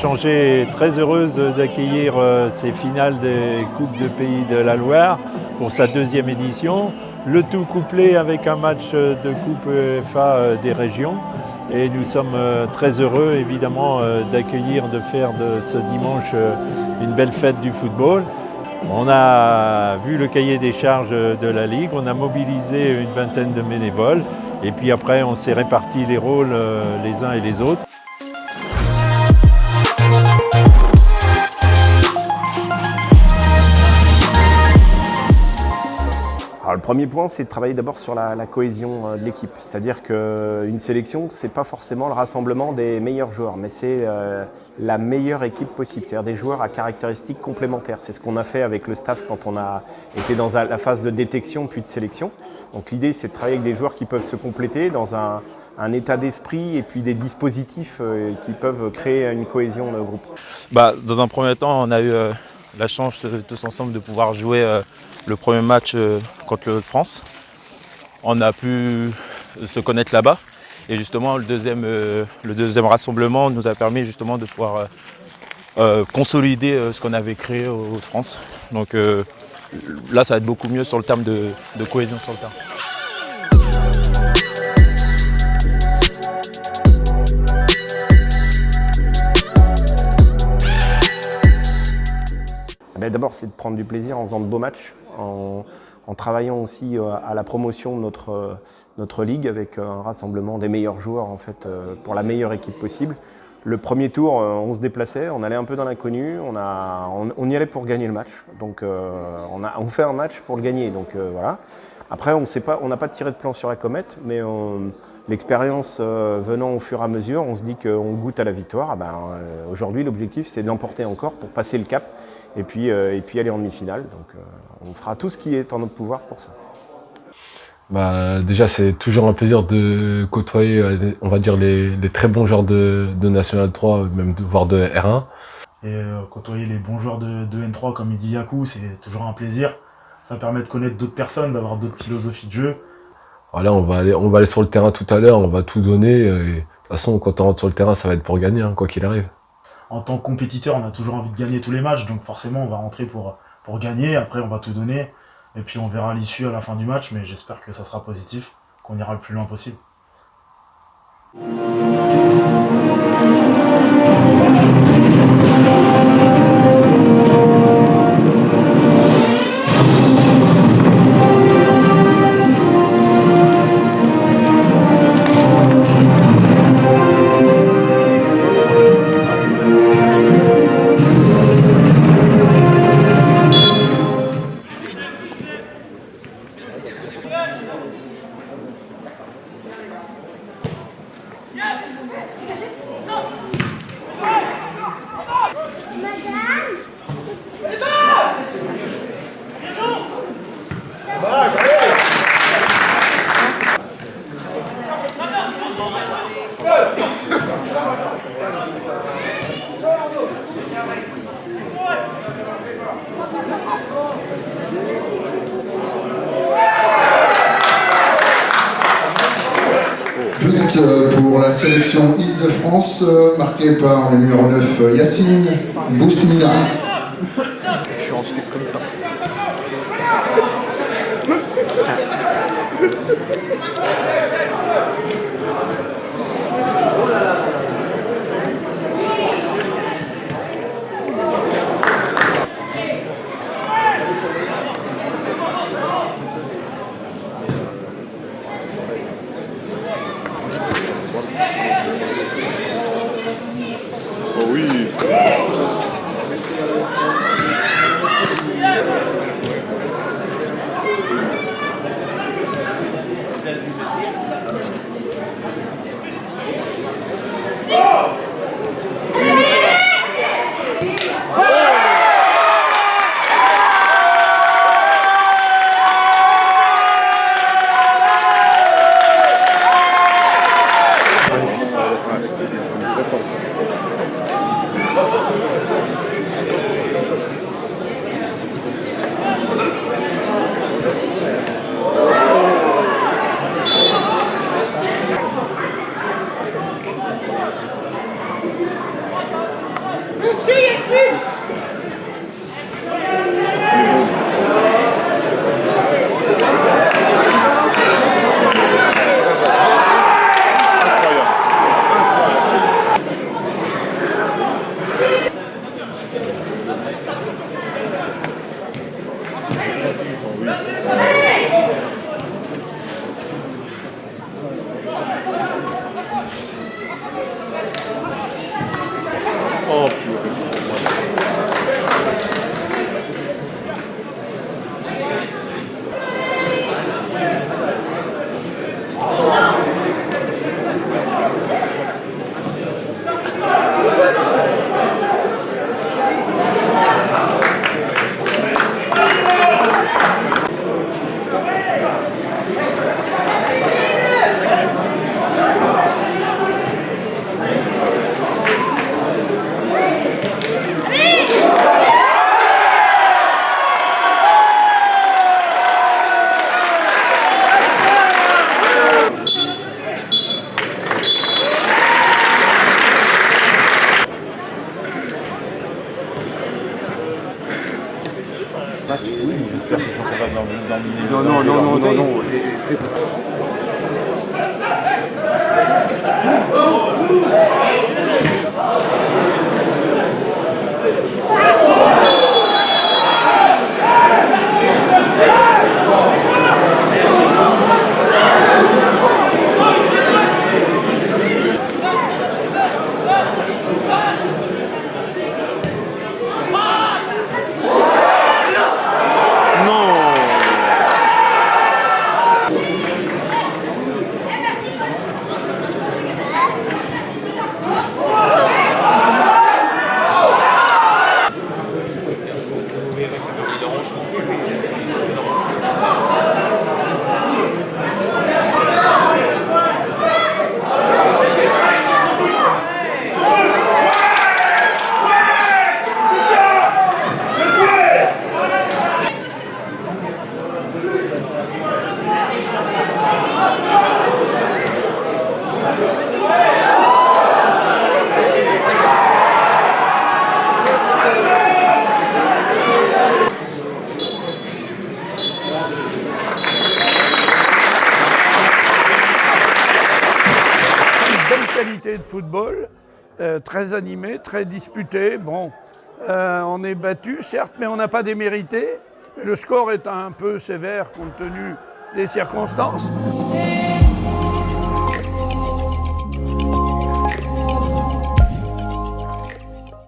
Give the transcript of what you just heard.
Changé est très heureuse d'accueillir ces finales des Coupes de Pays de la Loire pour sa deuxième édition. Le tout couplé avec un match de Coupe UEFA des régions. Et nous sommes très heureux évidemment d'accueillir, de faire de ce dimanche une belle fête du football. On a vu le cahier des charges de la Ligue, on a mobilisé une vingtaine de bénévoles et puis après on s'est réparti les rôles les uns et les autres. Alors, le premier point, c'est de travailler d'abord sur la cohésion de l'équipe. C'est-à-dire qu'une sélection, ce n'est pas forcément le rassemblement des meilleurs joueurs, mais c'est la meilleure équipe possible, c'est-à-dire des joueurs à caractéristiques complémentaires. C'est ce qu'on a fait avec le staff quand on a été dans la phase de détection puis de sélection. Donc l'idée, c'est de travailler avec des joueurs qui peuvent se compléter dans un état d'esprit et puis des dispositifs qui peuvent créer une cohésion de groupe. Dans un premier temps, on a eu la chance tous ensemble de pouvoir jouer le premier match contre le France. On a pu se connaître là-bas et justement le deuxième rassemblement nous a permis justement de pouvoir consolider ce qu'on avait créé au Hauts-de-France. Donc là ça va être beaucoup mieux sur le terme de cohésion sur le terrain. D'abord, c'est de prendre du plaisir en faisant de beaux matchs, en travaillant aussi à la promotion de notre ligue avec un rassemblement des meilleurs joueurs en fait, pour la meilleure équipe possible. Le premier tour, on se déplaçait, on allait un peu dans l'inconnu, on y allait pour gagner le match. Donc on fait un match pour le gagner. Donc, voilà. Après, on n'a pas tiré de plan sur la comète, mais l'expérience venant au fur et à mesure, on se dit qu'on goûte à la victoire. Aujourd'hui, l'objectif, c'est de l'emporter encore pour passer le cap. Et puis aller en demi-finale. Donc on fera tout ce qui est en notre pouvoir pour ça. Déjà, c'est toujours un plaisir de côtoyer, on va dire, les très bons joueurs de National 3, même voire de R1. Et côtoyer les bons joueurs de N3, comme il dit Yakou, c'est toujours un plaisir. Ça permet de connaître d'autres personnes, d'avoir d'autres philosophies de jeu. Voilà, on va aller sur le terrain tout à l'heure, on va tout donner. Et, de toute façon, quand on rentre sur le terrain, ça va être pour gagner, hein, quoi qu'il arrive. En tant que compétiteur, on a toujours envie de gagner tous les matchs, donc forcément on va rentrer pour gagner, après on va tout donner, et puis on verra l'issue à la fin du match, mais j'espère que ça sera positif, qu'on ira le plus loin possible. But pour la sélection Île-de-France, marqué par le numéro 9 Yacine Bousnina. Oh oui. Non. Qualité de football, très animé, très disputé. Bon, on est battu, certes, mais on n'a pas démérité. Le score est un peu sévère compte tenu des circonstances.